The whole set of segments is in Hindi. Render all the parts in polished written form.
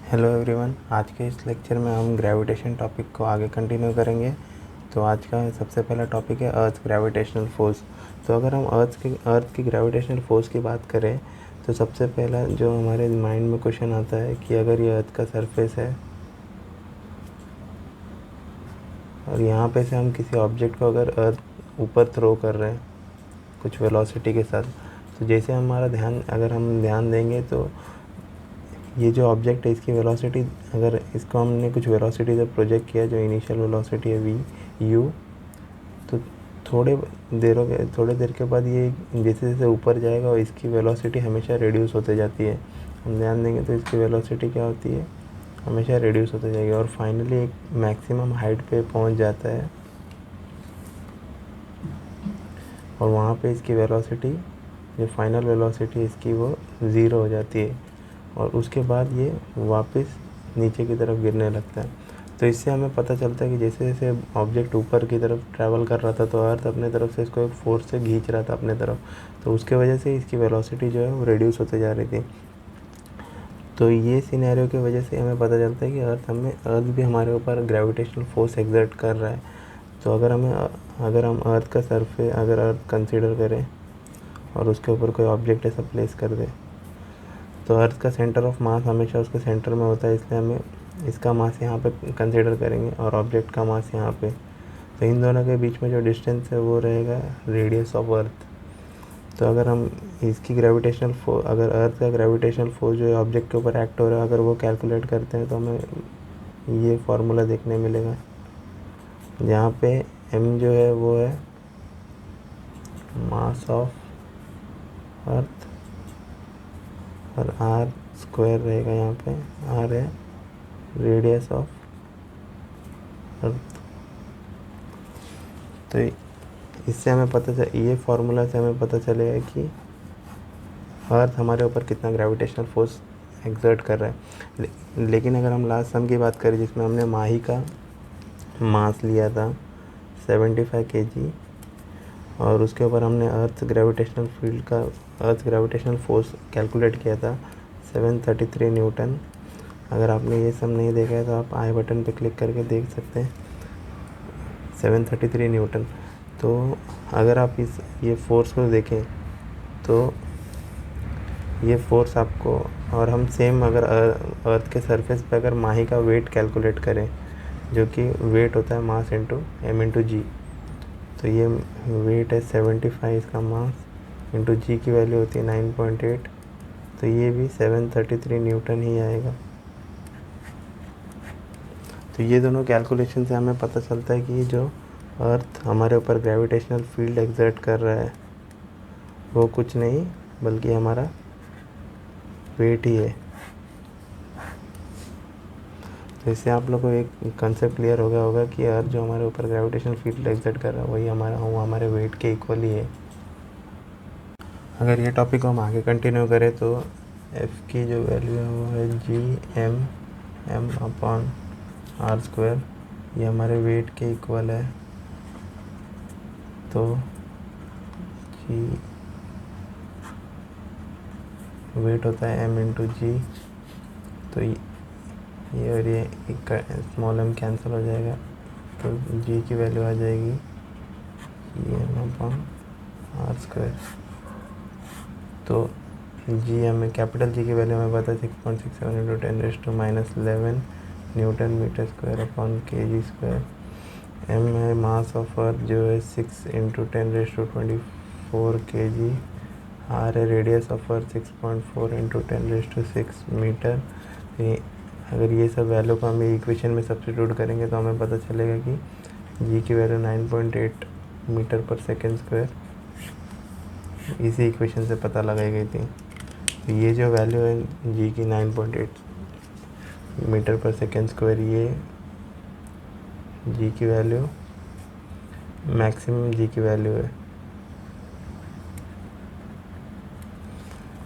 हेलो एवरीवन, आज के इस लेक्चर में हम ग्रेविटेशन टॉपिक को आगे कंटिन्यू करेंगे। तो आज का सबसे पहला टॉपिक है अर्थ ग्रेविटेशनल फोर्स। तो अगर हम अर्थ की ग्रेविटेशनल फोर्स की बात करें तो सबसे पहला जो हमारे माइंड में क्वेश्चन आता है कि अगर ये अर्थ का सरफेस है और यहाँ पे से हम किसी ऑब्जेक्ट को अगर अर्थ ऊपर थ्रो कर रहे हैं कुछ वेलोसिटी के साथ, तो जैसे अगर हम ध्यान देंगे तो ये जो ऑब्जेक्ट है इसकी वेलोसिटी, अगर इसको हमने कुछ वेलोसिटी से प्रोजेक्ट किया जो इनिशियल वेलोसिटी है वी यू, तो थोड़े देर के बाद ये जैसे जैसे ऊपर जाएगा और इसकी वेलोसिटी हमेशा रिड्यूस होते जाती है। हम ध्यान देंगे तो इसकी वेलोसिटी क्या होती है, हमेशा रिड्यूस होते जाएगी और फाइनली एक मैक्सिमम हाइट पे पहुंच जाता है और वहाँ पे इसकी वेलोसिटी, जो फाइनल वेलोसिटी इसकी, वो ज़ीरो हो जाती है और उसके बाद ये वापस नीचे की तरफ गिरने लगता है। तो इससे हमें पता चलता है कि जैसे जैसे ऑब्जेक्ट ऊपर की तरफ ट्रैवल कर रहा था तो अर्थ अपने तरफ से इसको एक फोर्स से खींच रहा था अपने तरफ, तो उसके वजह से इसकी वेलोसिटी जो है वो रिड्यूस होते जा रही थी। तो ये सिनेरियो की वजह से हमें पता चलता है कि अर्थ भी हमारे ऊपर ग्रेविटेशनल फोर्स एक्सर्ट कर रहा है। तो अगर हम अर्थ का सरफेस, अगर अर्थ कंसीडर करें और उसके ऊपर कोई ऑब्जेक्ट ऐसा प्लेस कर दे, तो अर्थ का सेंटर ऑफ मास हमेशा उसके सेंटर में होता है, इसलिए हमें इसका मास यहाँ पे कंसीडर करेंगे और ऑब्जेक्ट का मास यहाँ पे। तो इन दोनों के बीच में जो डिस्टेंस है वो रहेगा रेडियस ऑफ अर्थ। तो अगर हम इसकी अगर अर्थ का ग्रेविटेशनल फोर्स जो है ऑब्जेक्ट के ऊपर एक्ट हो रहा है, अगर वो कैलकुलेट करते हैं तो हमें ये फार्मूला देखने मिलेगा, जहाँ पे m जो है वो है मास ऑफ अर्थ और r स्क्वायर रहेगा, यहाँ पे r है रेडियस ऑफ अर्थ। तो इससे हमें ये फार्मूला से हमें पता चलेगा कि अर्थ हमारे ऊपर कितना ग्रेविटेशनल फोर्स एक्सर्ट कर रहा है। लेकिन अगर हम लास्ट सम की बात करें जिसमें हमने माही का मास लिया था 75 kg और उसके ऊपर हमने अर्थ ग्रेविटेशनल फोर्स कैलकुलेट किया था 733 न्यूटन। अगर आपने ये सब नहीं देखा है तो आप आई बटन पे क्लिक करके देख सकते हैं 733 न्यूटन। तो अगर आप ये फोर्स को देखें तो ये फोर्स आपको, और हम सेम अगर अर्थ के सरफेस पे अगर माही का वेट कैलकुलेट करें, जो कि वेट होता है मास इंटू m इंटू जी, तो ये वेट है 75, इसका मास इंटू जी की वैल्यू होती है 9.8, तो ये भी 733 न्यूटन ही आएगा। तो ये दोनों कैलकुलेशन से हमें पता चलता है कि जो अर्थ हमारे ऊपर ग्रेविटेशनल फील्ड एक्सर्ट कर रहा है वो कुछ नहीं बल्कि हमारा वेट ही है। तो इससे आप लोग को एक कंसेप्ट क्लियर हो गया होगा कि अर्थ जो हमारे ऊपर ग्रेविटेशनल फील्ड एक्सर्ट कर रहा है वही हमारे वेट के इक्वल ही है। अगर ये टॉपिक को हम आगे कंटिन्यू करें तो एफ की जो वैल्यू है वो है g अपॉन r स्क्वायर, ये हमारे वेट के इक्वल है। तो g वेट होता है m इंटू जी, तो ये और ये एक स्मॉल m कैंसिल हो जाएगा, तो g की वैल्यू आ जाएगी m अपॉन r स्क्वायर। तो कैपिटल जी की वैल्यू हमें पता है 6.67 into 10⁻⁻11 newton metre square upon kg square. m है मास ऑफ अर्थ जो है 6 इंटू 10⁻24 kg। r है radius of Earth 6.4 into 10⁻6 metre. अगर ये सब वैल्यू को हम इक्वेशन में सब्स्टिट्यूट करेंगे तो हमें पता चलेगा कि g की value 9.8 metre per second square इसी इक्वेशन से पता लगाई गई थी। तो ये जो वैल्यू है g की 9.8 मीटर पर सेकेंड स्क्वायर, ये g की वैल्यू मैक्सिमम g की वैल्यू है।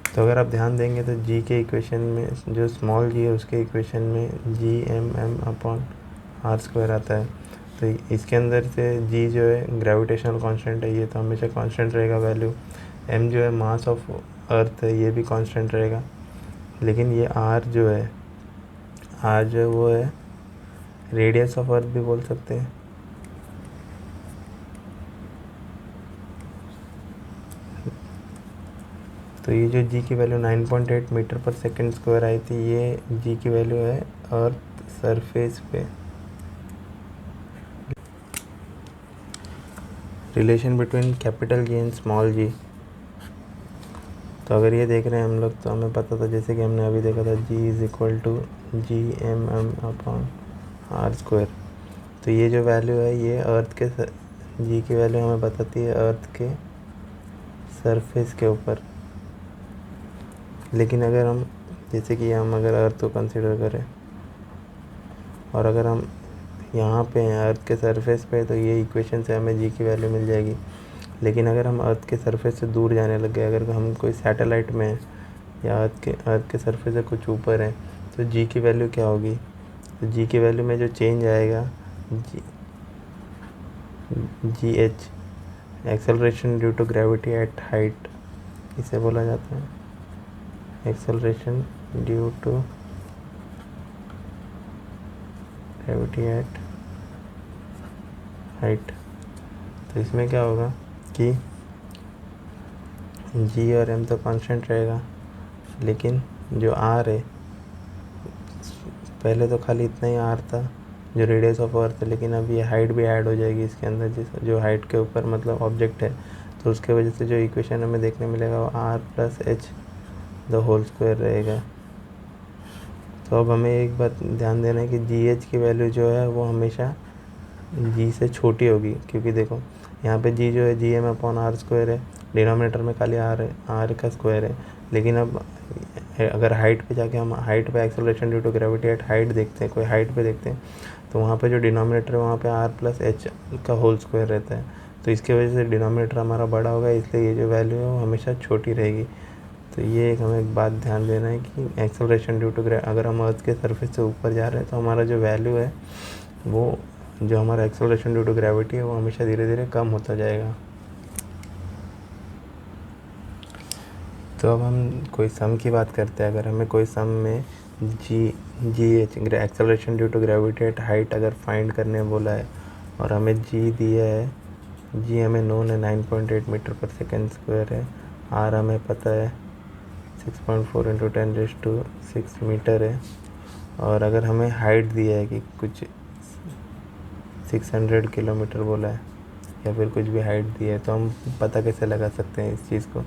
तो अगर आप ध्यान देंगे तो g के इक्वेशन में जो स्मॉल g है उसके इक्वेशन में m अपॉन r स्क्वायर आता है। तो इसके अंदर से g जो है ग्रेविटेशनल कांस्टेंट है, ये तो हमेशा कांस्टेंट रहेगा वैल्यू। m जो है मास ऑफ अर्थ है, ये भी कांस्टेंट रहेगा। लेकिन ये r जो है आर जो है वो है रेडियस ऑफ अर्थ भी बोल सकते हैं। तो ये जो जी की वैल्यू 9.8 मीटर पर सेकंड स्क्वायर आई थी, ये जी की वैल्यू है अर्थ सरफेस पे। Relation between capital G and small जी। तो अगर ये देख रहे हैं हम लोग, तो हमें पता था, जैसे कि हमने अभी देखा था, g is equal to G M m upon are square. तो ये जो वैल्यू है ये अर्थ के जी की वैल्यू हमें बताती है अर्थ के सरफेस के ऊपर। लेकिन अगर हम, जैसे कि हम अगर अर्थ को कंसिडर करें और अगर हम यहाँ पे हैं अर्थ के सरफेस पे, तो ये इक्वेशन से हमें जी की वैल्यू मिल जाएगी। लेकिन अगर हम अर्थ के सरफेस से दूर जाने लग गए, अगर हम कोई सैटेलाइट में हैं या अर्थ के सरफेस से कुछ ऊपर हैं, तो जी की वैल्यू क्या होगी? तो जी की वैल्यू में जो चेंज आएगा, g h, acceleration due to gravity at height, इसे बोला जाता है acceleration due to gravity at height. तो इसमें क्या होगा कि जी और एम तो कांस्टेंट रहेगा, लेकिन जो आर है, पहले तो खाली इतना ही आर था जो रेडियस ऑफ अर्थ है, लेकिन अब ये हाइट भी ऐड हो जाएगी इसके अंदर, जो हाइट के ऊपर मतलब ऑब्जेक्ट है। तो उसके वजह से जो इक्वेशन हमें देखने मिलेगा वो r plus h the whole square रहेगा। तो अब हमें एक बात ध्यान देना है कि जी एच की वैल्यू जो है वो हमेशा जी से छोटी होगी, क्योंकि देखो यहाँ पे जी जो है G M upon are square है, डिनोमिनेटर में खाली आर है, आर का स्क्वायर है। लेकिन अब अगर हाइट पे जाके हम हाइट पे acceleration due to gravity at height देखते हैं, कोई हाइट पे देखते हैं, तो वहाँ पे जो डिनोमिनेटर है वहाँ पे आर प्लस एच का होल स्क्वायर रहता है। तो इसकी वजह से डिनोमिनेटर हमारा बड़ा होगा, इसलिए ये जो वैल्यू है वो हमेशा छोटी रहेगी। तो ये एक हमें एक बात ध्यान देना है कि एक्सेलरेशन ड्यू टू अगर हम अर्थ के सरफेस से ऊपर जा रहे हैं, तो हमारा जो वैल्यू है वो, जो हमारा एक्सेलरेशन ड्यू टू ग्रेविटी है, वो हमेशा धीरे धीरे कम होता जाएगा। तो अब हम कोई सम की बात करते हैं। अगर हमें कोई सम में g h, acceleration due to gravity at height, अगर फाइंड करने बोला है और हमें जी दिया है, जी हमें नोन है 9.8 मीटर पर सेकेंड स्क्वायर है, आर हमें पता है 6.4 इंटू 10⁶ मीटर है, और अगर हमें हाइट दिया है कि कुछ 600 किलोमीटर बोला है या फिर कुछ भी हाइट दी है, तो हम पता कैसे लगा सकते हैं इस चीज़ को?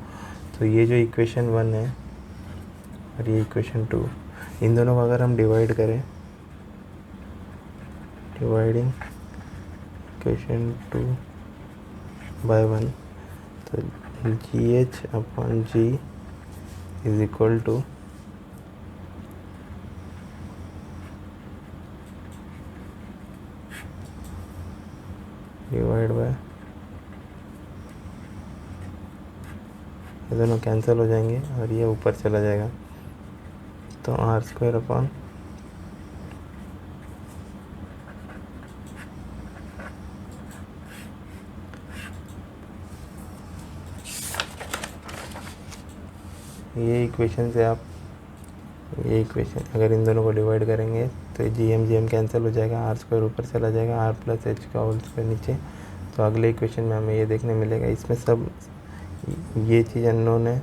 तो ये जो इक्वेशन 1 है और ये इक्वेशन 2, इन दोनों को अगर हम डिवाइड करें, डिवाइडिंग इक्वेशन 2 बाय 1, तो g h upon g is equal to divide by, ये दोनों कैंसिल हो जाएंगे और ये ऊपर चला जाएगा, तो आर स्क्वायर अपॉन ये इक्वेशन से आप, ये इक्वेशन अगर इन दोनों को डिवाइड करेंगे तो जी एम कैंसिल हो जाएगा, आर स्क्वायर ऊपर चला जाएगा, आर प्लस एच का होल स्क्वायर नीचे। तो अगले इक्वेशन में हमें ये देखने मिलेगा, इसमें सब ये चीज़ अननोन है,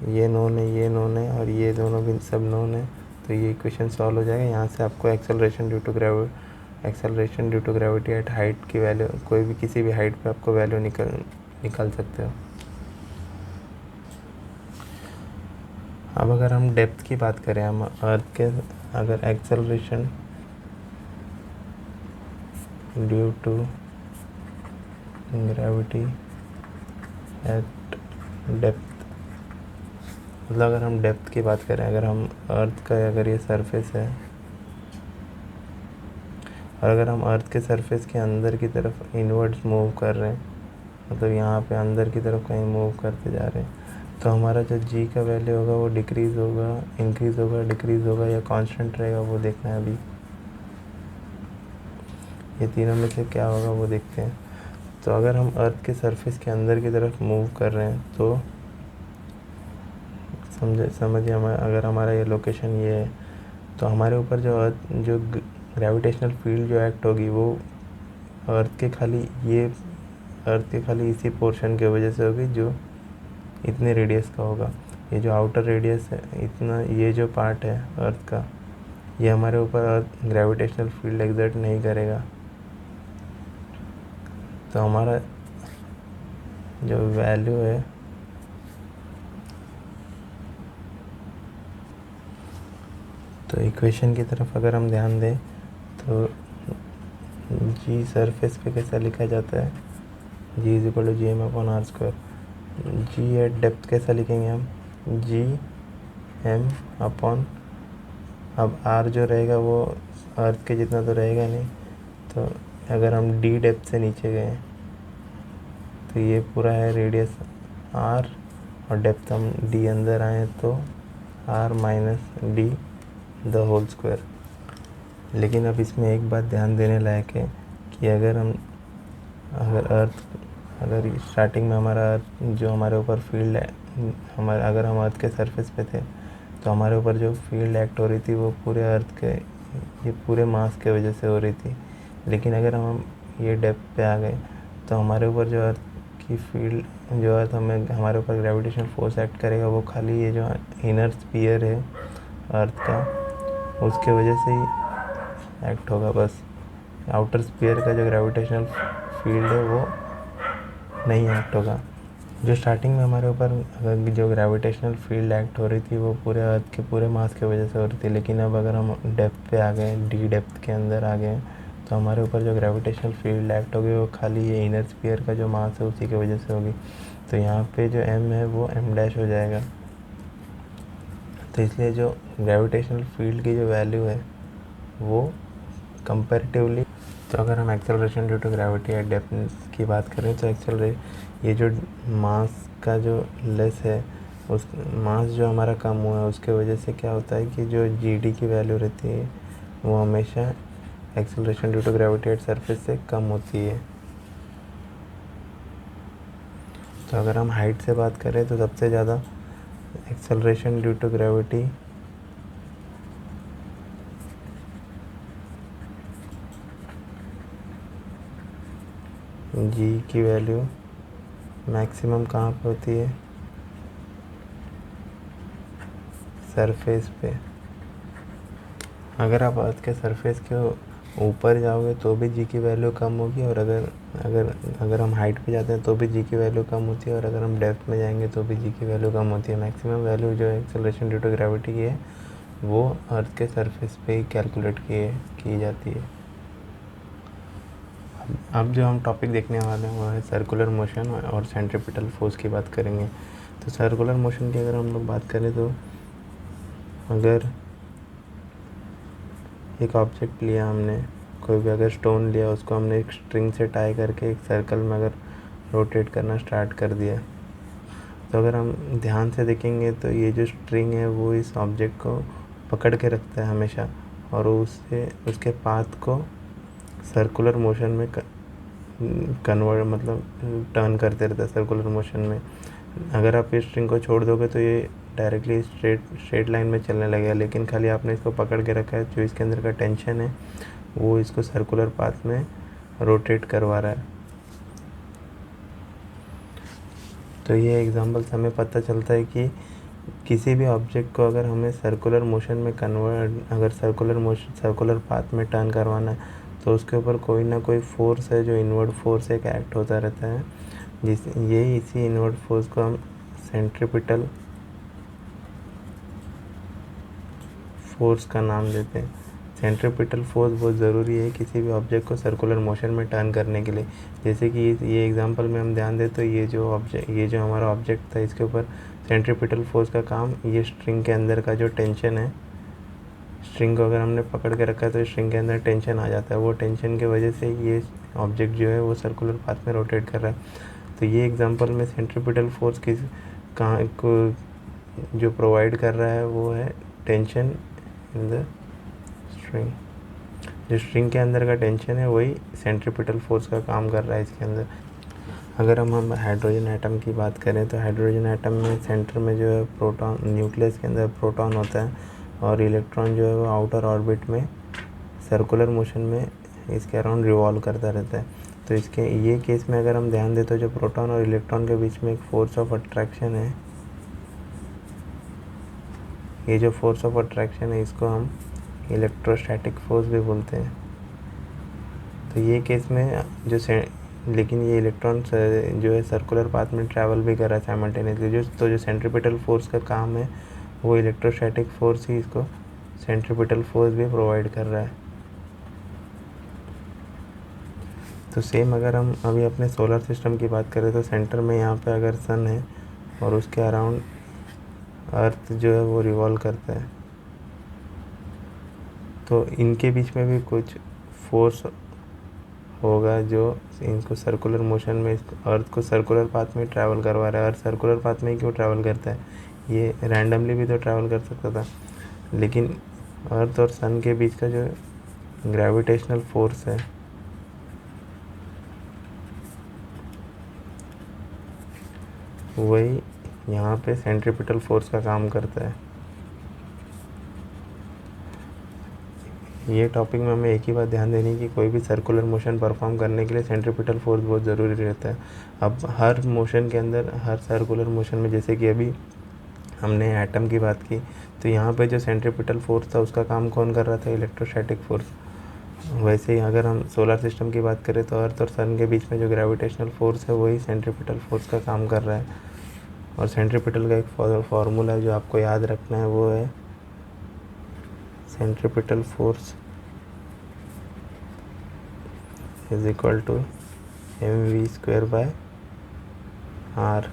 ये नोन है, ये नोन है, और ये दोनों भी सब नोन है। तो ये इक्वेशन सॉल्व हो जाएगा। यहाँ से आपको acceleration due to gravity at height की वैल्यू, कोई भी किसी भी हाइट पे आपको वैल्यू निकाल सकते हो। अब अगर हम डेप्थ की बात करें, हम अर्थ के अगर acceleration due to gravity at depth, मतलब अगर हम डेप्थ की बात करें, अगर हम अर्थ का, अगर ये सरफेस है और अगर हम अर्थ के सरफेस के अंदर की तरफ इनवर्ड्स मूव कर रहे हैं, मतलब यहाँ पे अंदर की तरफ कहीं मूव करते जा रहे हैं, तो हमारा जो जी का वैल्यू होगा वो डिक्रीज़ होगा, इंक्रीज़ होगा, डिक्रीज़ होगा या कांस्टेंट रहेगा, वो देखना है अभी। ये तीनों में से क्या होगा वो देखते हैं। तो अगर हम अर्थ के सरफेस के अंदर की तरफ मूव कर रहे हैं, तो समझिए अगर हमारा ये लोकेशन ये है, तो हमारे ऊपर जो ग्रेविटेशनल फील्ड जो एक्ट होगी वो अर्थ के खाली इसी पोर्शन की वजह से होगी जो इतने रेडियस का होगा। ये जो आउटर रेडियस है इतना, ये जो पार्ट है अर्थ का, ये हमारे ऊपर अर्थ ग्रेविटेशनल फील्ड एग्जर्ट नहीं करेगा। तो हमारा जो वैल्यू है तो इक्वेशन की तरफ अगर हम ध्यान दें तो जी सरफेस पे कैसा लिखा जाता है, g is equal to G M upon are square. G at depth कैसा लिखेंगे हम, जी एम अपॉन, अब आर जो रहेगा वो अर्थ के जितना तो रहेगा नहीं, तो अगर हम डी डेप्थ से नीचे गए तो ये पूरा है रेडियस आर, और डेप्थ हम डी अंदर आए तो r minus d the whole square. लेकिन अब इसमें एक बात ध्यान देने लायक है कि अगर स्टार्टिंग में हमारा अर्थ जो हमारे ऊपर फील्ड है, अगर हम अर्थ के सरफेस पे थे तो हमारे ऊपर जो फील्ड एक्ट हो रही थी वो पूरे अर्थ के, ये पूरे मास के वजह से हो रही थी। लेकिन अगर हम ये डेप्थ पे आ गए तो हमारे ऊपर जो अर्थ की फील्ड, जो अर्थ हमारे ऊपर ग्रेविटेशनल फोर्स एक्ट करेगा वो खाली ये जो इनर स्फीयर है अर्थ का उसके वजह से ही एक्ट होगा बस। आउटर स्फीयर का जो ग्रेविटेशनल फील्ड है वो नहीं एक्ट होगा। जो स्टार्टिंग में हमारे ऊपर जो ग्रेविटेशनल फील्ड एक्ट हो रही थी वो पूरे अर्थ के पूरे मास की वजह से हो रही थी। लेकिन अब अगर हम डेप्थ पे आ गए, डी डेप्थ के अंदर आ गए, तो हमारे ऊपर जो ग्रेविटेशनल फील्ड एक्ट होगी वो खाली ये इनर स्फीयर का जो मास है उसी की वजह से होगी। तो यहाँ पे जो एम है वो एम डैश हो जाएगा। तो इसलिए जो ग्रेविटेशनल फील्ड की जो वैल्यू है वो कंपैरेटिवली, तो अगर हम acceleration due to gravity at depth की बात करें तो ये जो मास का जो लेस है, उस मास जो हमारा कम हुआ है उसके वजह से क्या होता है कि जो जी डी की वैल्यू रहती है वो हमेशा acceleration due to gravity at surface से कम होती है। तो अगर हम हाइट से बात करें तो सबसे ज़्यादा acceleration due to gravity G की वैल्यू मैक्सिमम कहाँ पे होती है, सरफेस पे। अगर आप अर्थ के सरफेस के ऊपर जाओगे तो भी जी की वैल्यू कम होगी, और अगर हम हाइट पे जाते हैं तो भी जी की वैल्यू कम होती है, और अगर हम डेप्थ में जाएंगे तो भी जी की वैल्यू कम होती है। मैक्सिमम वैल्यू जो एक्सेलरेशन ड्यू टू ग्रेविटी की है वो अर्थ के सरफेस पे ही कैलकुलेट की जाती है। अब जो हम टॉपिक देखने वाले हैं वो है सर्कुलर मोशन और सेंट्रीपिटल फोर्स की बात करेंगे। तो सर्कुलर मोशन की अगर हम लोग बात करें तो अगर एक ऑब्जेक्ट लिया हमने, कोई भी अगर स्टोन लिया, उसको हमने एक स्ट्रिंग से टाई करके एक सर्कल में अगर रोटेट करना स्टार्ट कर दिया, तो अगर हम ध्यान से देखेंगे तो ये जो स्ट्रिंग है वो इस ऑब्जेक्ट को पकड़ के रखता है हमेशा, और उसके पाथ को सर्कुलर मोशन में कन्वर्ट, मतलब टर्न करते रहता है सर्कुलर मोशन में। अगर आप इस स्ट्रिंग को छोड़ दोगे तो ये डायरेक्टली स्ट्रेट लाइन में चलने लगेगा, लेकिन खाली आपने इसको पकड़ के रखा है, जो इसके अंदर का टेंशन है वो इसको सर्कुलर पाथ में रोटेट करवा रहा है। तो ये एग्जांपल से हमें पता चलता है कि किसी भी ऑब्जेक्ट को अगर हमें सर्कुलर मोशन में अगर सर्कुलर पाथ में टर्न करवाना है तो उसके ऊपर कोई ना कोई फोर्स है, जो इनवर्ड फोर्स एक एक्ट होता रहता है, इसी इनवर्ड फोर्स को हम सेंट्रीपिटल फोर्स का नाम देते हैं। सेंट्रीपिटल फोर्स बहुत ज़रूरी है किसी भी ऑब्जेक्ट को सर्कुलर मोशन में टर्न करने के लिए। जैसे कि ये एग्जांपल में हम ध्यान दें तो ये जो हमारा ऑब्जेक्ट था इसके ऊपर सेंट्रीपिटल फोर्स का काम, ये स्ट्रिंग के अंदर का जो टेंशन है, स्ट्रिंग को अगर हमने पकड़ के रखा है तो स्ट्रिंग के अंदर टेंशन आ जाता है, वो टेंशन की वजह से ये ऑब्जेक्ट जो है वो सर्कुलर पाथ में रोटेट कर रहा है। तो ये एग्जांपल में सेंट्रीपिटल फोर्स को जो प्रोवाइड कर रहा है वो है टेंशन इन द स्ट्रिंग। जो स्ट्रिंग के अंदर का टेंशन है वही सेंट्रीपिटल फोर्स का काम कर रहा है इसके अंदर। अगर हम हाइड्रोजन एटम की बात करें तो हाइड्रोजन एटम में सेंटर में जो है प्रोटॉन, न्यूक्लियस के अंदर प्रोटॉन होता है, और इलेक्ट्रॉन जो है वो आउटर ऑर्बिट में सर्कुलर मोशन में इसके अराउंड रिवॉल्व करता रहता है। तो इसके ये केस में अगर हम ध्यान दें तो जो प्रोटॉन और इलेक्ट्रॉन के बीच में एक फोर्स ऑफ अट्रैक्शन है, ये जो फोर्स ऑफ अट्रैक्शन है इसको हम इलेक्ट्रोस्टैटिक फोर्स भी बोलते हैं। तो ये केस में लेकिन ये इलेक्ट्रॉन जो है सर्कुलर पाथ में ट्रैवल भी कर रहा है साइमल्टेनियसली। जो सेंट्रीपिटल फोर्स का काम है वो इलेक्ट्रोस्टैटिक फोर्स ही इसको सेंट्रीपिटल फोर्स भी प्रोवाइड कर रहा है। तो सेम अगर हम अभी अपने सोलर सिस्टम की बात करें तो सेंटर में यहाँ पे अगर सन है और उसके अराउंड अर्थ जो है वो रिवॉल्व करता है, तो इनके बीच में भी कुछ फोर्स होगा जो इनको सर्कुलर मोशन में अर्थ को सर्कुलर पाथ में ट्रैवल करवा रहा है। अर्थ सर्कुलर पाथ में क्यों ट्रैवल करता है, ये रैंडमली भी तो ट्रैवल कर सकता था, लेकिन अर्थ और सन के बीच का जो ग्रेविटेशनल फोर्स है वही यहाँ पे सेंट्रीपिटल फोर्स का काम करता है। ये टॉपिक में हमें एक ही बात ध्यान देनी कि कोई भी सर्कुलर मोशन परफॉर्म करने के लिए सेंट्रीपिटल फोर्स बहुत ज़रूरी रहता है। अब हर मोशन के अंदर, हर सर्कुलर मोशन में, जैसे कि अभी हमने एटम की बात की, तो यहाँ पे जो सेंट्रीपिटल फोर्स था उसका काम कौन कर रहा था, इलेक्ट्रोस्टैटिक फोर्स। वैसे ही अगर हम सोलर सिस्टम की बात करें तो अर्थ और सन के बीच में जो ग्रेविटेशनल फोर्स है वही सेंट्रीपिटल फोर्स का काम कर रहा है। और सेंट्रीपिटल का एक फार्मूला जो आपको याद रखना है वो है centripetal force is equal to mv² r,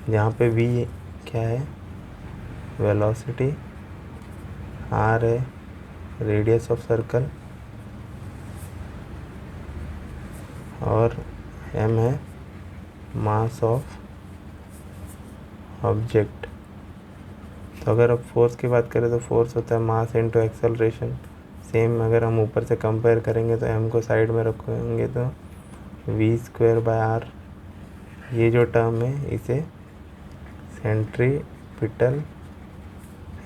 जहाँ पे v क्या है, वेलोसिटी, r है रेडियस ऑफ सर्कल और m है मास ऑफ ऑब्जेक्ट। तो अगर अब फोर्स की बात करें तो फोर्स होता है मास इनटू एक्सेलरेशन। सेम अगर हम ऊपर से कंपेयर करेंगे तो m को साइड में रखेंगे तो v²/r, ये जो टर्म है इसे सेंट्रीपिटल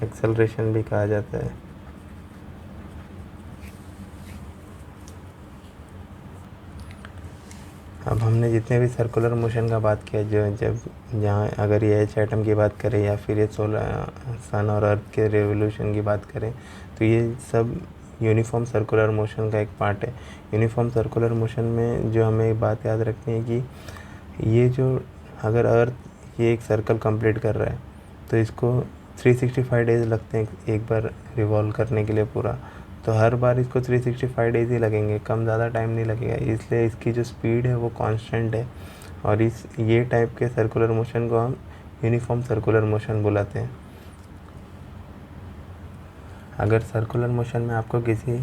एक्सेलरेशन भी कहा जाता है। अब हमने जितने भी सर्कुलर मोशन का बात किया, जहाँ अगर ये एच एटम की बात करें या फिर ये सन और अर्थ के रेवोल्यूशन की बात करें, तो ये सब यूनिफॉर्म सर्कुलर मोशन का एक पार्ट है। यूनिफॉर्म सर्कुलर मोशन में जो हमें एक बात याद रखनी है कि ये जो अगर अर्थ ये एक सर्कल कंप्लीट कर रहा है तो इसको 365 डेज लगते हैं एक बार रिवॉल्व करने के लिए पूरा। तो हर बार इसको 365 डेज ही लगेंगे, कम ज़्यादा टाइम नहीं लगेगा, इसलिए इसकी जो स्पीड है वो कांस्टेंट है। और ये टाइप के सर्कुलर मोशन को हम यूनिफॉर्म सर्कुलर मोशन बुलाते हैं। अगर सर्कुलर मोशन में आपको किसी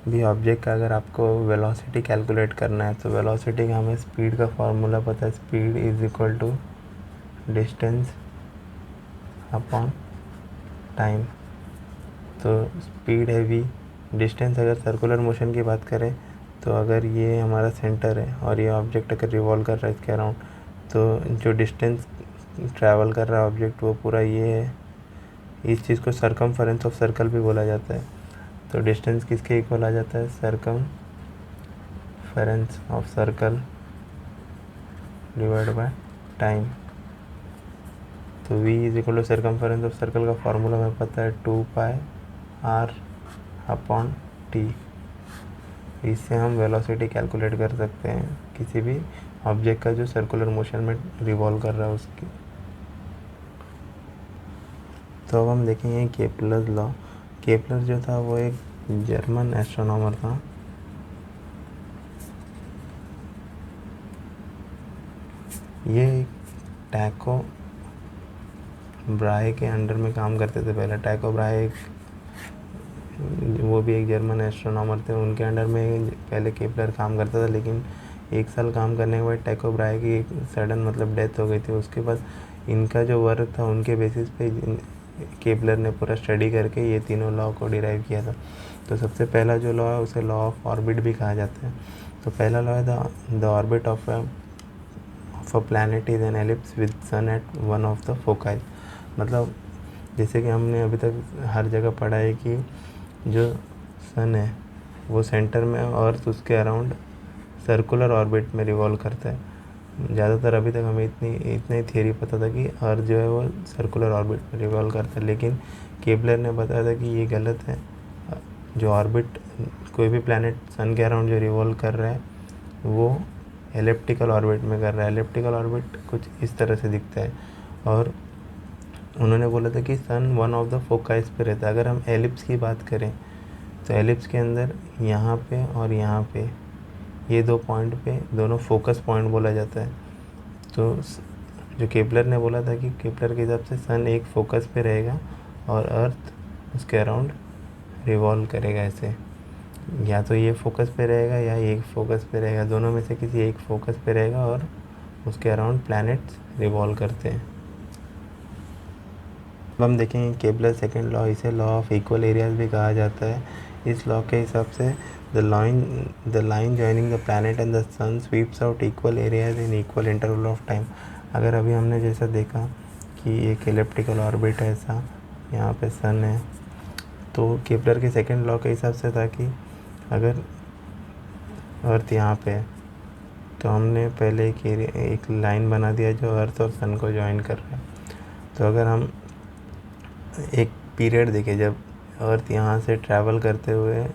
भी ऑब्जेक्ट का अगर आपको वेलोसिटी कैलकुलेट करना है तो वेलोसिटी का हमें स्पीड का फार्मूला पता है, speed is equal to distance upon time. तो स्पीड है v, डिस्टेंस अगर सर्कुलर मोशन की बात करें तो अगर ये हमारा सेंटर है और ये ऑब्जेक्ट अगर रिवॉल्व कर रहा है इसके अराउंड, तो जो डिस्टेंस ट्रैवल कर रहा है ऑब्जेक्ट वो पूरा ये है। इस चीज़ को सर्कमफेरेंस ऑफ सर्कल भी बोला जाता है। तो डिस्टेंस किसके इक्वल आ जाता है, circumference of circle divide by time. तो v is equal to circumference of circle का फार्मूला हमें पता है 2πr अपॉन t। इससे हम वेलोसिटी कैलकुलेट कर सकते हैं किसी भी ऑब्जेक्ट का जो सर्कुलर मोशन में रिवॉल्व कर रहा है उसकी। तो अब हम देखेंगे केपलर लॉ। केपलर जो था वो एक जर्मन एस्ट्रोनॉमर था। ये टाइको ब्राहे के अंडर में काम करते थे पहले। टाइको ब्राहे वो भी एक जर्मन एस्ट्रोनॉमर थे, उनके अंडर में पहले केपलर काम करता था, लेकिन 1 साल काम करने के बाद टाइको ब्राहे की सडन डेथ हो गई थी। उसके बाद इनका जो वर्क था उनके बेसिस पे केपलर ने पूरा स्टडी करके ये तीनों लॉ को डिराइव किया था। तो सबसे पहला जो लॉ है उसे लॉ ऑफ ऑर्बिट भी कहा जाता है। तो पहला लॉ है the orbit of a planet is an ellipse with sun at one of the foci. मतलब जैसे कि हमने अभी तक हर जगह पढ़ा है कि जो सन है वो सेंटर में और उसके अराउंड सर्कुलर ऑर्बिट में रिवॉल्व करता है। ज़्यादातर अभी तक हमें इतना ही थियरी पता था कि अर्थ जो है वो सर्कुलर ऑर्बिट में रिवॉल्व करता है, लेकिन केपलर ने बताया था कि ये गलत है। जो ऑर्बिट कोई भी प्लैनेट सन के अराउंड जो रिवॉल्व कर रहा है वो एलिप्टिकल ऑर्बिट में कर रहा है। एलिप्टिकल ऑर्बिट कुछ इस तरह से दिखता है। और उन्होंने बोला था कि सन वन ऑफ द फोकाइस पे रहता है। अगर हम एलिप्स की बात करें तो एलिप्स के अंदर यहाँ पे और यहाँ पे ये 2 पॉइंट पे दोनों फोकस पॉइंट बोला जाता है। तो जो केपलर ने बोला था कि केपलर के हिसाब से सन एक फोकस पे रहेगा और अर्थ उसके अराउंड रिवॉल्व करेगा ऐसे, या तो ये फोकस पे रहेगा या एक फोकस पे रहेगा, दोनों में से किसी एक फोकस पे रहेगा और उसके अराउंड प्लैनेट्स रिवॉल्व करते हैं। अब हम देखेंगे केपलर सेकंड लॉ, इसे लॉ ऑफ इक्वल एरियाज भी कहा जाता है। इस लॉ के हिसाब से the line joining the planet and the sun sweeps out equal areas in equal interval of time. अगर अभी हमने जैसा देखा कि एक एलिप्टिकल ऑर्बिट है ऐसा, यहाँ पे सन है, तो केपलर के सेकंड लॉ के हिसाब से था कि अगर अर्थ यहाँ पे है तो हमने पहले एक लाइन बना दिया जो अर्थ और सन को ज्वाइन कर रहा है। तो अगर हम एक पीरियड देखें जब अर्थ यहाँ से ट्रैवल करते हुए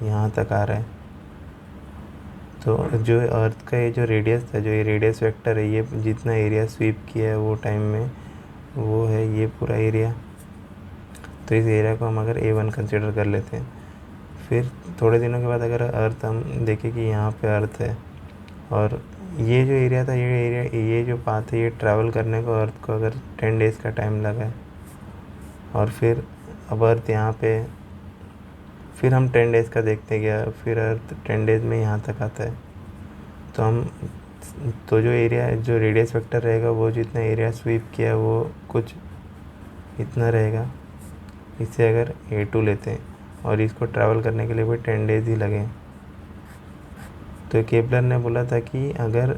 यहाँ तक आ रहा है, तो जो अर्थ का ये जो रेडियस था, जो ये रेडियस वेक्टर है, ये जितना एरिया स्वीप किया है वो टाइम में वो है ये पूरा एरिया। तो इस एरिया को हम अगर A1 कंसिडर कर लेते हैं। फिर थोड़े दिनों के बाद अगर अर्थ हम देखें कि यहाँ पे अर्थ है और ये जो एरिया था, ये जो पाथ है, ये ट्रैवल करने को अर्थ को अगर 10 डेज़ का टाइम लगा है और फिर अब अर्थ यहाँ पे, फिर हम 10 डेज़ का देखते हैं क्या, फिर अर्थ 10 डेज़ में यहाँ तक आता है। तो जो एरिया, जो रेडियस वेक्टर रहेगा वो जितना एरिया स्वीप किया वो कुछ इतना रहेगा। इससे अगर A2 लेते हैं और इसको ट्रैवल करने के लिए भी 10 डेज़ ही लगे, तो केपलर ने बोला था कि अगर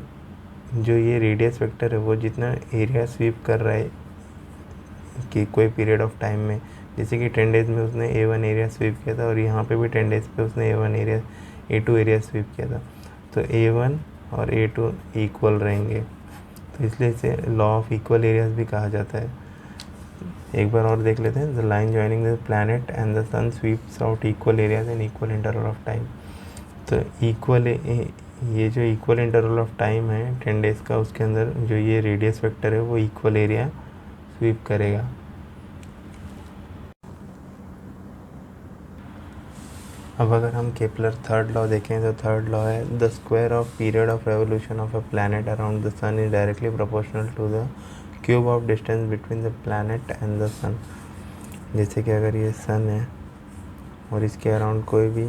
जो ये रेडियस वेक्टर है वो जितना एरिया स्वीप कर रहा है कि कोई पीरियड ऑफ टाइम में, जैसे कि 10 डेज़ में उसने A1 एरिया स्वीप किया था और यहाँ पे भी 10 डेज़ पे उसने A2 एरिया स्वीप किया था, तो A1 और A2 इक्वल रहेंगे। तो इसलिए इसे लॉ ऑफ इक्वल एरियाज भी कहा जाता है। एक बार और देख लेते हैं। The line joining the planet and the sun sweeps out equal areas in equal interval of time. तो ये जो इक्वल इंटरवल ऑफ टाइम है 10 डेज़ का, उसके अंदर जो ये रेडियस वेक्टर है वो इक्वल एरिया स्वीप करेगा। अब अगर हम केपलर थर्ड लॉ देखें तो थर्ड लॉ है the square of period of revolution of a planet around the sun is directly proportional to the cube of distance between the planet and the sun. जैसे कि अगर ये सन है और इसके अराउंड कोई भी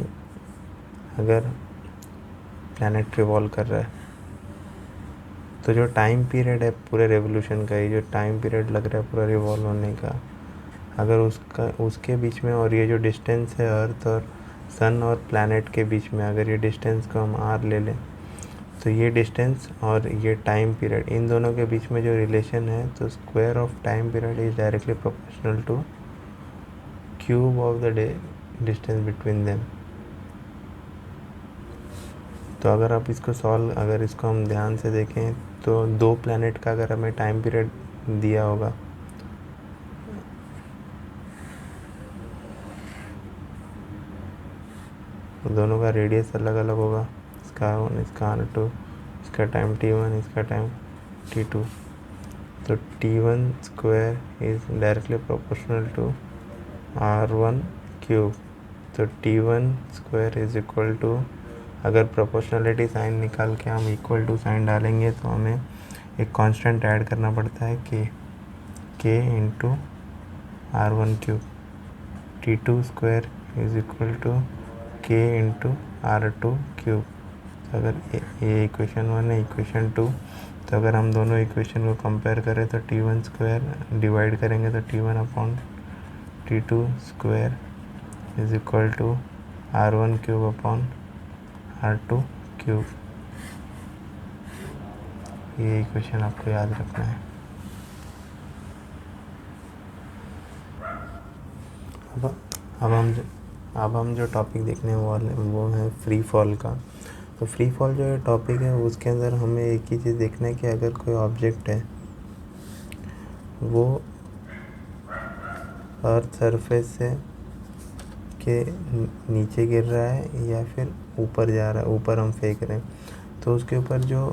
अगर प्लैनेट रिवॉल्व कर रहा है, तो जो टाइम पीरियड है पूरे रेवोल्यूशन का, ये जो टाइम पीरियड लग रहा है पूरा रिवॉल्व होने का, अगर उसके बीच में और ये जो डिस्टेंस है अर्थ और सन और प्लैनेट के बीच में, अगर ये डिस्टेंस को हम r ले लें, तो ये डिस्टेंस और ये टाइम पीरियड, इन दोनों के बीच में जो रिलेशन है, तो square of time period is directly proportional two cube of the distance between them. तो अगर आप इसको अगर इसको हम ध्यान से देखें तो 2 प्लैनेट का अगर हमें टाइम पीरियड दिया होगा, तो दोनों का रेडियस अलग अलग होगा, इसका R1, इसका R2, इसका टाइम T1, इसका टाइम T2। तो T1 square is directly proportional to R1 cube. तो T1 square is equal to, अगर प्रोपोर्शनलिटी साइन निकाल के हम इक्वल टू साइन डालेंगे तो हमें एक कांस्टेंट ऐड करना पड़ता है k into R1 cube. T2 square is equal to k into R2 cube. तो अगर ये इक्वेशन 1 है, इक्वेशन 2, तो अगर हम दोनों इक्वेशन को कंपेयर करें तो T1 स्क्वायर डिवाइड करेंगे तो T1 upon T2 square is equal to R1 cube upon R2 cube. ये इक्वेशन आपको याद रखना है। अब हम जो टॉपिक देखने वाले वो है फ्री फॉल का। तो फ्री फॉल जो टॉपिक है उसके अंदर हमें एक ही चीज़ देखना है कि अगर कोई ऑब्जेक्ट है वो अर्थ सरफेस से के नीचे गिर रहा है या फिर ऊपर जा रहा है, ऊपर हम फेंक रहे हैं, तो उसके ऊपर जो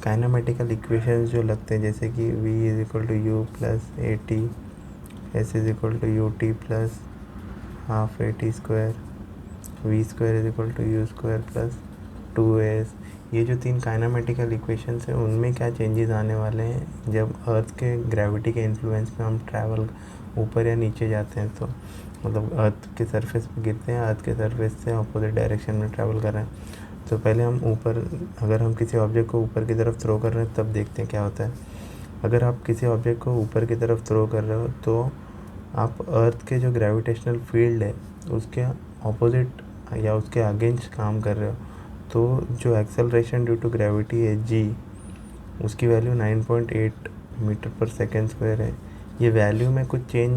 काइनेमेटिकल इक्वेशंस जो लगते हैं जैसे कि v is equal to u plus a t, s is equal to u t plus half a t square, v square is equal to u square plus 2as, ये जो 3 काइनेमेटिकल इक्वेशंस हैं उनमें क्या चेंजेस आने वाले हैं जब अर्थ के ग्रेविटी के इन्फ्लुएंस में हम ट्रैवल ऊपर या नीचे जाते हैं। तो मतलब अर्थ के सरफेस पे गिरते हैं, अर्थ के सरफेस से अपोजिट डायरेक्शन में ट्रैवल कर रहे हैं। तो पहले हम ऊपर, अगर हम किसी ऑब्जेक्ट को ऊपर की तरफ थ्रो कर रहे हैं तब देखते हैं क्या होता है। अगर आप किसी ऑब्जेक्ट को ऊपर की तरफ थ्रो कर रहे हो तो आप अर्थ के जो ग्रेविटेशनल फील्ड है उसके अपोजिट या उसके अगेंस्ट काम कर रहे हो, तो जो एक्सेलरेशन ड्यू टू ग्रेविटी है जी, उसकी value 9.8 metre per second square है। ये वैल्यू में कुछ चेंज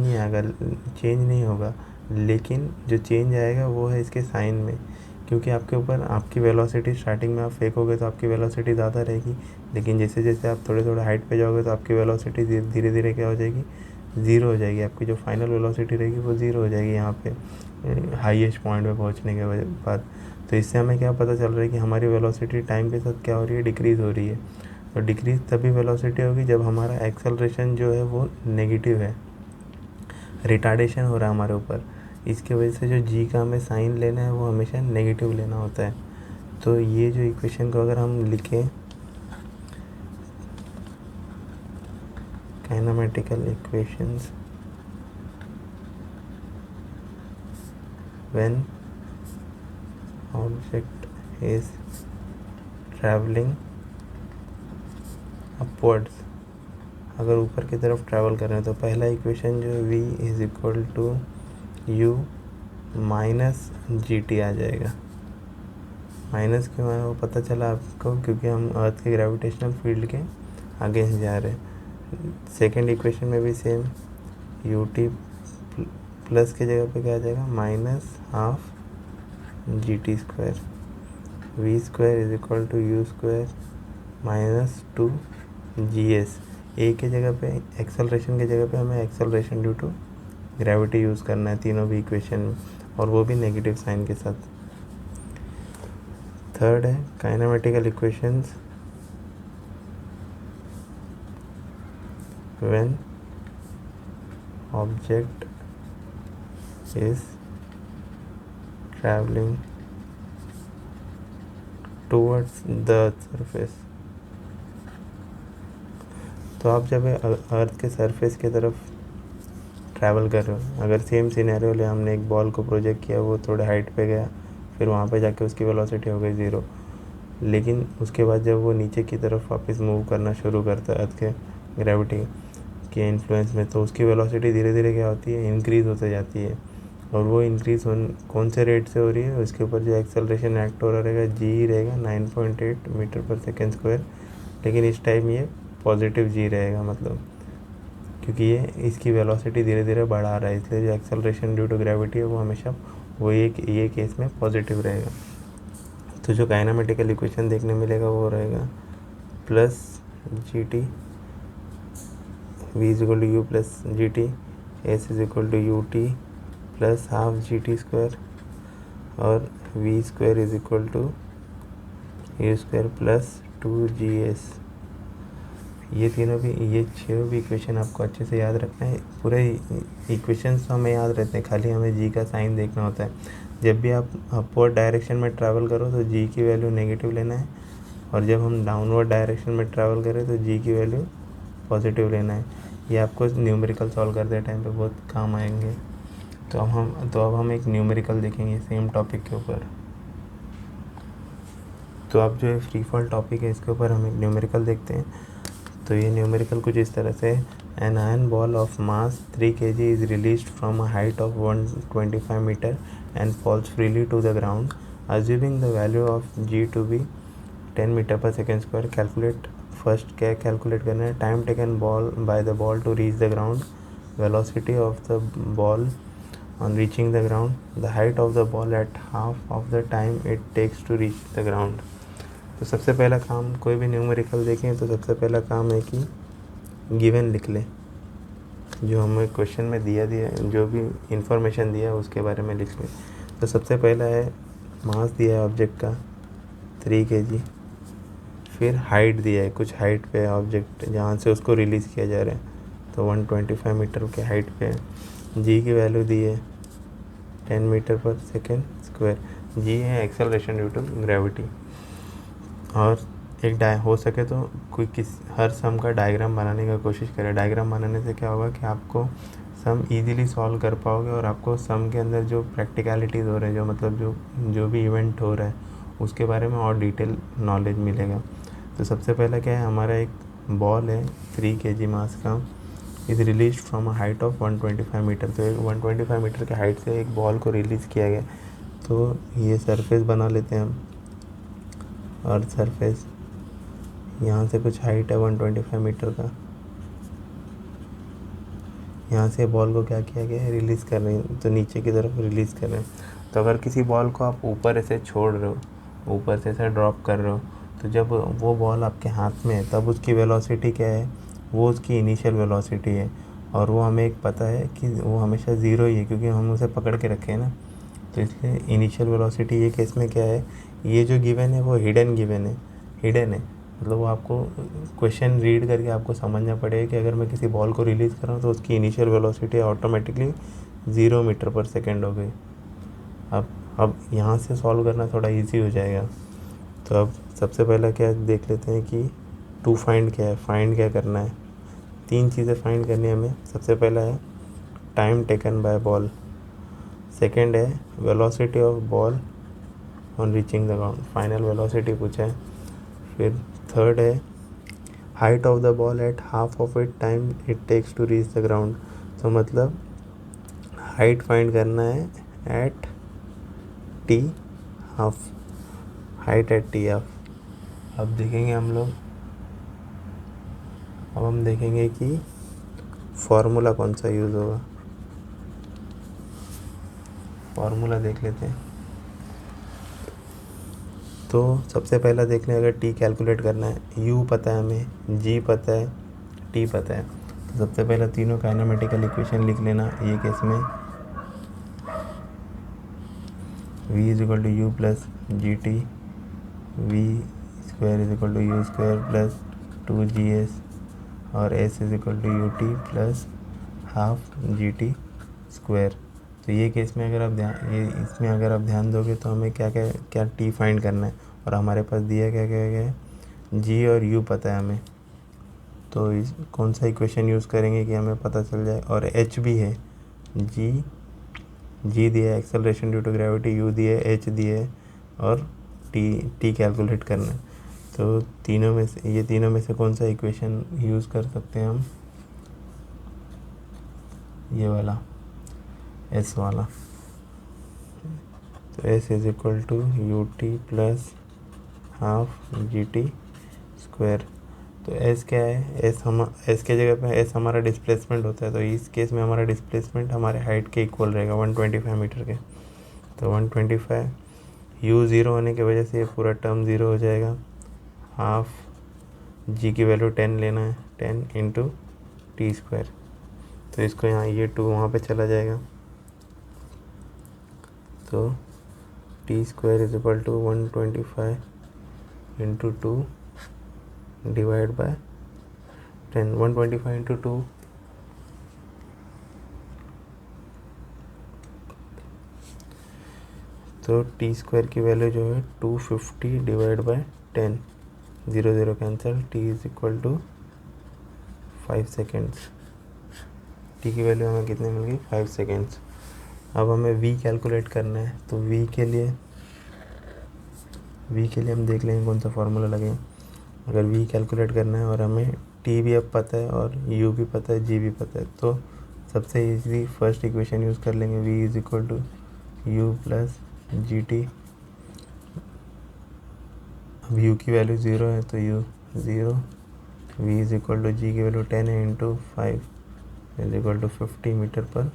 नहीं होगा, लेकिन जो चेंज आएगा वो है इसके साइन में, क्योंकि आपके ऊपर आपकी वेलोसिटी स्टार्टिंग में आप फेंकोगे तो आपकी वेलोसिटी ज़्यादा रहेगी, लेकिन जैसे जैसे आप थोड़े थोड़े हाइट पे जाओगे तो आपकी वेलोसिटी धीरे धीरे क्या हो जाएगी, ज़ीरो हो जाएगी। आपकी जो फाइनल वेलोसिटी रहेगी वो ज़ीरो हो जाएगी यहाँ पे हाईएस्ट पॉइंट पे पहुँचने के बाद। तो इससे हमें क्या पता चल रहा है कि हमारी वेलोसिटी टाइम के साथ क्या हो रही है, डिक्रीज़ हो रही है। और डिक्रीज़ तभी वेलोसिटी होगी जब हमारा एक्सेलरेशन जो है वो नेगेटिव है, रिटार्डेशन हो रहा है हमारे ऊपर। इसकी वजह से जो जी का हमें साइन लेना है वो हमेशा नेगेटिव लेना होता है। तो ये जो इक्वेशन को अगर हम लिखें, kinematical equations when object is travelling upwards, अगर ऊपर की तरफ ट्रैवल कर रहे हैं तो पहला इक्वेशन जो है v is equal to u minus g t आ जाएगा। माइनस क्यों आया वो पता चला आपको, क्योंकि हम अर्थ के ग्रेविटेशनल फील्ड के अगेंस्ट जा रहे हैं। सेकेंड इक्वेशन में भी सेम, यू टी प्लस की जगह पे क्या आ जाएगा, minus half g t square, v square is equal to u square minus 2gs। A के जगह पे एक्सेलरेशन की जगह पे हमें acceleration due to gravity use करना है तीनों भी इक्वेशन में, और वो भी नेगेटिव साइन के साथ। थर्ड है kinematical equations when object is travelling towards the surface. तो आप जब अर्थ के सरफेस की तरफ ट्रैवल कर रहे हो, अगर सेम सिनेरियो ले, हमने एक बॉल को प्रोजेक्ट किया, वो थोड़े हाइट पे गया, फिर वहाँ पे जाके उसकी वेलोसिटी हो गई 0, लेकिन उसके बाद जब वो नीचे की तरफ वापस मूव करना शुरू करता है अर्थ के ग्रेविटी के इन्फ्लुएंस में, तो उसकी वेलोसिटी धीरे धीरे क्या होती है, इंक्रीज़ होते जाती है। और वो इंक्रीज़ कौन से रेट से हो रही है, उसके ऊपर जो एक्सेलरेशन एक्ट हो रहा रहेगा जी रहेगा 9.8 मीटर पर सेकेंड स्क्वायर, लेकिन इस टाइम ये पॉजिटिव जी रहेगा, मतलब क्योंकि ये इसकी वेलोसिटी धीरे धीरे बढ़ा रहा है, इसलिए जो एक्सेलरेशन ड्यू टू ग्रेविटी है वो हमेशा वो ये केस में पॉजिटिव रहेगा। तो जो काइनेमेटिकल इक्वेशन देखने मिलेगा वो रहेगा plus g t, v is equal to u plus g t, s is equal to u t plus half g t square, और v square is equal to u square plus 2gs। ये तीनों भी, ये 6 भी इक्वेशन आपको अच्छे से याद रखना है। पूरे इक्वेशंस तो हमें याद रहते हैं, खाली हमें जी का साइन देखना होता है। जब भी आप अपवर्ड डायरेक्शन में ट्रैवल करो तो जी की वैल्यू नेगेटिव लेना है, और जब हम डाउनवर्ड डायरेक्शन में ट्रैवल करें तो जी की वैल्यू पॉजिटिव लेना है। ये आपको न्यूमेरिकल सॉल्व करते टाइम पे बहुत काम आएंगे। तो अब हम एक न्यूमेरिकल देखेंगे सेम टॉपिक के ऊपर। तो अब जो है फ्री फॉल टॉपिक है इसके ऊपर हम एक न्यूमेरिकल देखते हैं। तो ये न्यूमेरिकल कुछ इस तरह से, an iron ball of mass 3 kg is released from a height of 125 metre and falls freely to the ground, assuming the value of g to be 10 metre per second square. Calculate, first क्या कैलकुलेट करना है, time taken ball by the ball to reach the ground, velocity of the ball on reaching the ground, the height of the ball at half of the time it takes to reach the ground। तो सबसे पहला काम, कोई भी न्यूमेरिकल देखें तो सबसे पहला काम है कि गिवन लिख लें, जो हमें क्वेश्चन में दिया जो भी इंफॉर्मेशन दिया उसके बारे में लिख लें। तो सबसे पहला है मास दिया है ऑब्जेक्ट का 3 kg, फिर हाइट दिया है, कुछ हाइट पे ऑब्जेक्ट जहाँ से उसको रिलीज़ किया जा रहा है, तो 125 मीटर के हाइट पे। जी की वैल्यू दी है 10 मीटर पर सेकेंड स्क्वायर। जी है एक्सेलरेशन ड्यू टू ग्रेविटी। और एक हो सके तो कोई हर सम का डायग्राम बनाने का कोशिश करें। डायग्राम बनाने से क्या होगा कि आपको सम इजीली सॉल्व कर पाओगे और आपको सम के अंदर जो प्रैक्टिकलिटीज़ हो रहे हैं, जो मतलब जो भी इवेंट हो रहा है उसके बारे में और डिटेल नॉलेज मिलेगा। तो सबसे पहला क्या है, हमारा एक बॉल है 3 kg मास का, is released from a height of 125 metre. तो 125 मीटर के हाइट से एक बॉल को रिलीज़ किया गया। तो ये सरफेस बना लेते हैं हम, और सरफेस यहाँ से कुछ हाइट है 125 मीटर का, यहाँ से बॉल को क्या किया गया है, रिलीज़ कर रहे हैं, तो नीचे की तरफ रिलीज़ कर रहे हैं। तो अगर किसी बॉल को आप ऊपर ऐसे छोड़ रहे हो, ऊपर से ऐसे ड्रॉप कर रहे हो, तो जब वो बॉल आपके हाथ में है तब उसकी वेलोसिटी क्या है, वो उसकी इनिशियल वेलोसिटी है। और वो हमें एक पता है कि वो हमेशा ज़ीरो ही है, क्योंकि हम उसे पकड़ के रखे हैं ना। तो इसलिए इनिशियल वेलोसिटी ये केस में क्या है, ये जो गिवन है वो हिडन है। मतलब वो आपको क्वेश्चन रीड करके आपको समझना पड़ेगा कि अगर मैं किसी बॉल को रिलीज़ कर रहा हूँ तो उसकी initial velocity automatically 0 metre per second हो गई। अब यहाँ से सॉल्व करना थोड़ा इजी हो जाएगा। तो अब सबसे पहला क्या देख लेते हैं कि टू फाइंड क्या है, फाइंड क्या करना है। 3 चीज़ें फाइंड करनी है हमें। सबसे पहला है time taken by ball, second है velocity of ball on reaching the ground, final velocity पूछा है। फिर थर्ड है height of the ball at half of it time it takes to reach the ground. तो मतलब हाइट फाइंड करना है at t half, height at t half. अब देखेंगे हम लोग, अब हम देखेंगे कि फॉर्मूला कौन सा यूज़ होगा। फॉर्मूला देख लेते हैं। तो सबसे पहला देख लें, अगर टी कैलकुलेट करना है, यू पता है हमें, जी पता है, टी पता है। तो सबसे पहला तीनों काइनेमेटिकल इक्वेशन लिख लेना। ये केस में v is equal to u plus g t, v square is equal to u square plus 2gs, और s is equal to u t plus half g t square. तो ये केस में अगर आप इसमें अगर आप ध्यान दोगे तो हमें क्या टी फाइंड करना है, और हमारे पास दिया क्या है, जी और यू पता है हमें। तो कौन सा इक्वेशन यूज़ करेंगे कि हमें पता चल जाए, और एच भी है, जी दिया है acceleration due to gravity, u दिया है, एच दिया है, और टी कैलकुलेट करना है। तो ये तीनों में से कौन सा इक्वेशन यूज़ कर सकते हैं हम, ये वाला एस वाला। तो s is equal to u t plus half g t square. तो एस क्या है, एस के जगह पे एस हमारा डिस्प्लेसमेंट होता है। तो इस केस में हमारा डिस्प्लेसमेंट हमारे हाइट के इक्वल रहेगा 125 मीटर के। तो 125, यू ज़ीरो होने की वजह से ये पूरा टर्म ज़ीरो हो जाएगा। हाफ जी की वैल्यू 10 लेना है, 10 इंटू टी स्क्वायर। तो इसको यहाँ ये 2 वहाँ पे चला जाएगा। तो t square is equal to 125 into 2 divide by 10, 125 into 2 तो टी स्क्वायर की वैल्यू जो है 250 divide by 10, 0 0 cancel, t is equal to 5 seconds. T की वैल्यू हमें कितने मिल गई, 5 सेकेंड्स। अब हमें वी कैलकुलेट करना है। तो वी के लिए हम देख लेंगे कौन सा फार्मूला लगे। अगर वी कैलकुलेट करना है और हमें टी भी अब पता है और यू भी पता है, जी भी पता है, तो सबसे ईजी फर्स्ट इक्वेशन यूज़ कर लेंगे, v is equal to u plus g t. अब यू की वैल्यू 0 है तो u 0, v is equal to g की वैल्यू 10 है into 5 is equal to 50 metre पर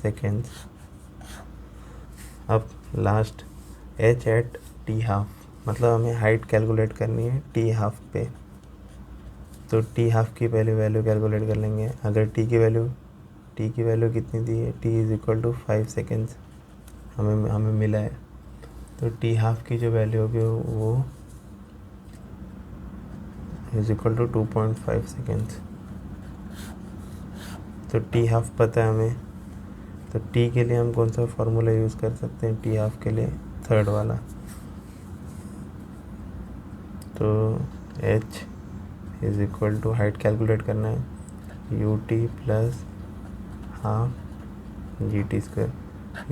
सेकेंड्स। अब last h at t half, मतलब हमें हाइट कैलकुलेट करनी है t हाफ पे। तो t हाफ की पहले वैल्यू कैलकुलेट कर लेंगे। अगर t की वैल्यू कितनी दी है, t is equal to 5 seconds हमें मिला है। तो t हाफ की जो वैल्यू होगी वो इज़ इक्वल टू 2.5 सेकेंड्स। तो t हाफ पता है हमें, तो t के लिए हम कौन सा फार्मूला यूज़ कर सकते हैं, t हाफ के लिए थर्ड वाला। तो h is equal to height calculate करना है ut plus half gt square.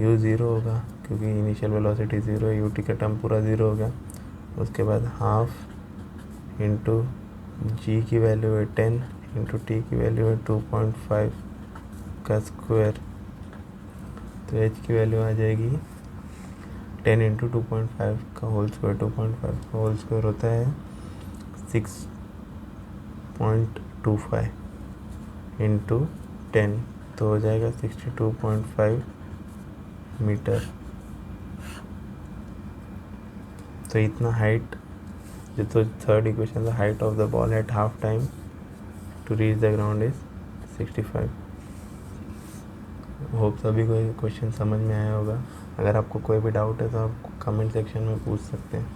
u zero होगा क्योंकि इनिशियल वेलोसिटी ज़ीरो है, ut का टर्म पूरा ज़ीरो हो गया। उसके बाद हाफ इंटू g की वैल्यू है 10 इंटू t की वैल्यू है 2.5 का स्क्वायर। तो h की वैल्यू आ जाएगी 10 इंटू 2.5 का होल स्क्वायर। 2.5 का होल स्क्वायर होता है 6.25 इंटू 10, तो हो जाएगा 62.5 मीटर। तो इतना हाइट, जो तो third equation the height of the ball at half time to reach the ground is 65। Hope सभी को ये क्वेश्चन समझ में आया होगा। अगर आपको कोई भी डाउट है तो आप कमेंट सेक्शन में पूछ सकते हैं।